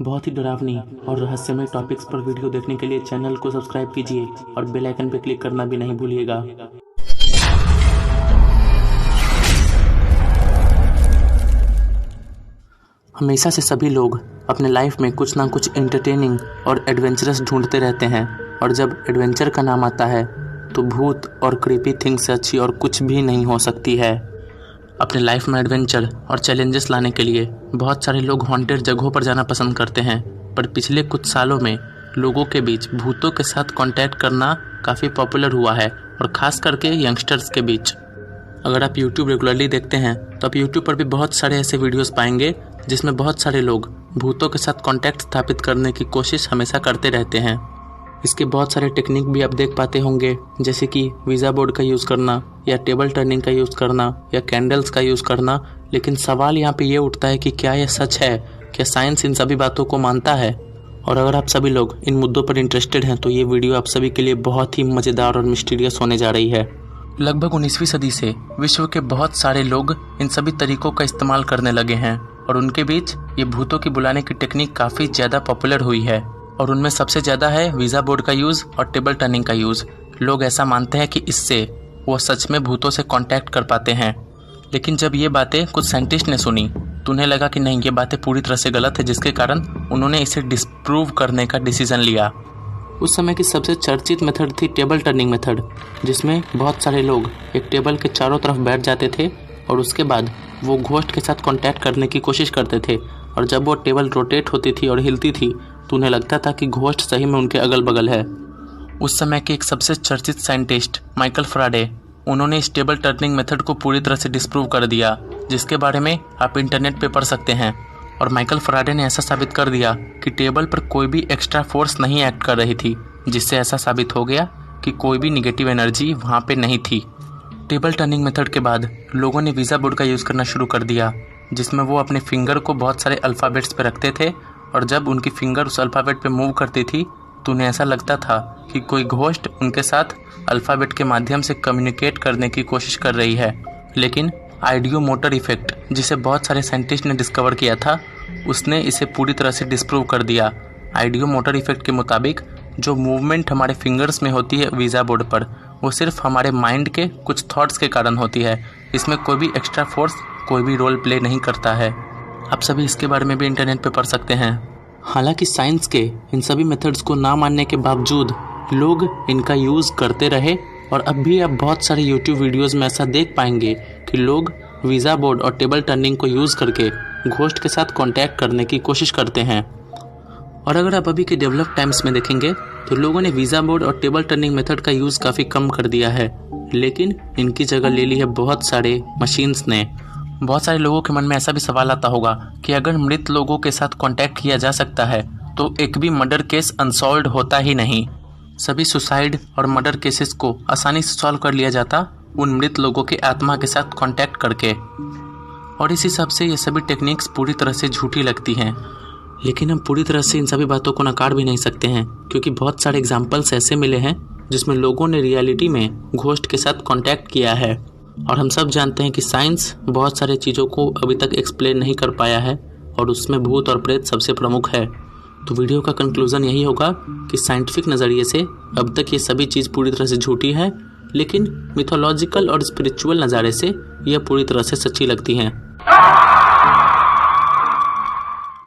बहुत ही डरावनी और रहस्यमय टॉपिक्स पर वीडियो देखने के लिए चैनल को सब्सक्राइब कीजिए और बेल आइकन पर क्लिक करना भी नहीं भूलिएगा। हमेशा से सभी लोग अपने लाइफ में कुछ ना कुछ एंटरटेनिंग और एडवेंचरस ढूंढते रहते हैं, और जब एडवेंचर का नाम आता है तो भूत और क्रीपी थिंग्स से अच्छी और कुछ भी नहीं हो सकती है। अपने लाइफ में एडवेंचर और चैलेंजेस लाने के लिए बहुत सारे लोग हॉन्टेड जगहों पर जाना पसंद करते हैं, पर पिछले कुछ सालों में लोगों के बीच भूतों के साथ कांटेक्ट करना काफ़ी पॉपुलर हुआ है, और ख़ास करके यंगस्टर्स के बीच। अगर आप YouTube रेगुलरली देखते हैं तो आप YouTube पर भी बहुत सारे ऐसे वीडियोस पाएंगे जिसमें बहुत सारे लोग भूतों के साथ कांटेक्ट स्थापित करने की कोशिश हमेशा करते रहते हैं। इसके बहुत सारे टेक्निक भी आप देख पाते होंगे, जैसे कि वीज़ा बोर्ड का यूज़ करना या टेबल टर्निंग का यूज़ करना या कैंडल्स का यूज़ करना। लेकिन सवाल यहाँ पे ये उठता है कि क्या यह सच है? क्या साइंस इन सभी बातों को मानता है? और अगर आप सभी लोग इन मुद्दों पर इंटरेस्टेड हैं तो ये वीडियो आप सभी के लिए बहुत ही मज़ेदार और मिस्टीरियस होने जा रही है। लगभग 19वीं सदी से विश्व के बहुत सारे लोग इन सभी तरीकों का इस्तेमाल करने लगे हैं, और उनके बीच ये भूतों की बुलाने की टेक्निक काफ़ी ज़्यादा पॉपुलर हुई है। और उनमें सबसे ज़्यादा है वीज़ा बोर्ड का यूज़ और टेबल टर्निंग का यूज़। लोग ऐसा मानते हैं कि इससे वो सच में भूतों से कांटेक्ट कर पाते हैं। लेकिन जब ये बातें कुछ साइंटिस्ट ने सुनी तो उन्हें लगा कि नहीं, ये बातें पूरी तरह से गलत है, जिसके कारण उन्होंने इसे डिस्प्रूव करने का डिसीजन लिया। उस समय की सबसे चर्चित मेथड थी टेबल टर्निंग मेथड, जिसमें बहुत सारे लोग एक टेबल के चारों तरफ बैठ जाते थे और उसके बाद वो घोस्ट के साथ कांटेक्ट करने की कोशिश करते थे। और जब वो टेबल रोटेट होती थी और हिलती थी तो उन्हें लगता था कि घोस्ट सही में उनके अगल बगल है। उस समय के एक सबसे चर्चित साइंटिस्ट माइकल फैराडे, उन्होंने इस टेबल टर्निंग मेथड को पूरी तरह से डिस्प्रूव कर दिया, जिसके बारे में आप इंटरनेट पे पढ़ सकते हैं। और माइकल फैराडे ने ऐसा साबित कर दिया कि टेबल पर कोई भी एक्स्ट्रा फोर्स नहीं एक्ट कर रही थी, जिससे ऐसा साबित हो गया कि कोई भी निगेटिव एनर्जी वहाँ पे नहीं थी। टेबल टर्निंग मेथड के बाद लोगों ने वीज़ा बोर्ड का यूज़ करना शुरू कर दिया, जिसमें वो अपने फिंगर को बहुत सारे अल्फ़ाबेट्स पे रखते थे, और जब उनकी फिंगर उस अल्फ़ाबेट पे मूव करती थी तो उन्हें ऐसा लगता था कि कोई घोस्ट उनके साथ अल्फ़ाबेट के माध्यम से कम्युनिकेट करने की कोशिश कर रही है। लेकिन आइडियो मोटर इफेक्ट, जिसे बहुत सारे साइंटिस्ट ने डिस्कवर किया था, उसने इसे पूरी तरह से डिस्प्रूव कर दिया। आइडियो मोटर इफेक्ट के मुताबिक जो मूवमेंट हमारे फिंगर्स में होती है वीज़ा बोर्ड पर, वो सिर्फ हमारे माइंड के कुछ थॉट्स के कारण होती है। इसमें कोई भी एक्स्ट्रा फोर्स, कोई भी रोल प्ले नहीं करता है। आप सभी इसके बारे में भी इंटरनेट पे पढ़ सकते हैं। हालांकि साइंस के इन सभी मेथड्स को ना मानने के बावजूद लोग इनका यूज़ करते रहे, और अब भी आप बहुत सारे YouTube वीडियोस में ऐसा देख पाएंगे कि लोग वीज़ा बोर्ड और टेबल टर्निंग को यूज़ करके घोस्ट के साथ कांटेक्ट करने की कोशिश करते हैं। और अगर आप अभी के डेवलप टाइम्स में देखेंगे तो लोगों ने वीज़ा बोर्ड और टेबल टर्निंग मेथड का यूज़ काफ़ी कम कर दिया है, लेकिन इनकी जगह ले ली है बहुत सारे मशीन्स ने। बहुत सारे लोगों के मन में ऐसा भी सवाल आता होगा कि अगर मृत लोगों के साथ कांटेक्ट किया जा सकता है तो एक भी मर्डर केस अनसॉल्व्ड होता ही नहीं। सभी सुसाइड और मर्डर केसेस को आसानी से सॉल्व कर लिया जाता उन मृत लोगों के आत्मा के साथ कांटेक्ट करके। और इस हिसाब से ये सभी टेक्निक्स पूरी तरह से झूठी लगती हैं। लेकिन हम पूरी तरह से इन सभी बातों को नकार भी नहीं सकते हैं, क्योंकि बहुत सारे एग्जाम्पल्स ऐसे मिले हैं जिसमें लोगों ने रियलिटी में घोस्ट के साथ कांटेक्ट किया है। और हम सब जानते हैं कि साइंस बहुत सारे चीज़ों को अभी तक एक्सप्लेन नहीं कर पाया है, और उसमें भूत और प्रेत सबसे प्रमुख है। तो वीडियो का कंक्लूजन यही होगा कि साइंटिफिक नज़रिए से अब तक ये सभी चीज़ पूरी तरह से झूठी है, लेकिन मिथोलॉजिकल और स्पिरिचुअल नज़ारे से यह पूरी तरह से सच्ची लगती हैं।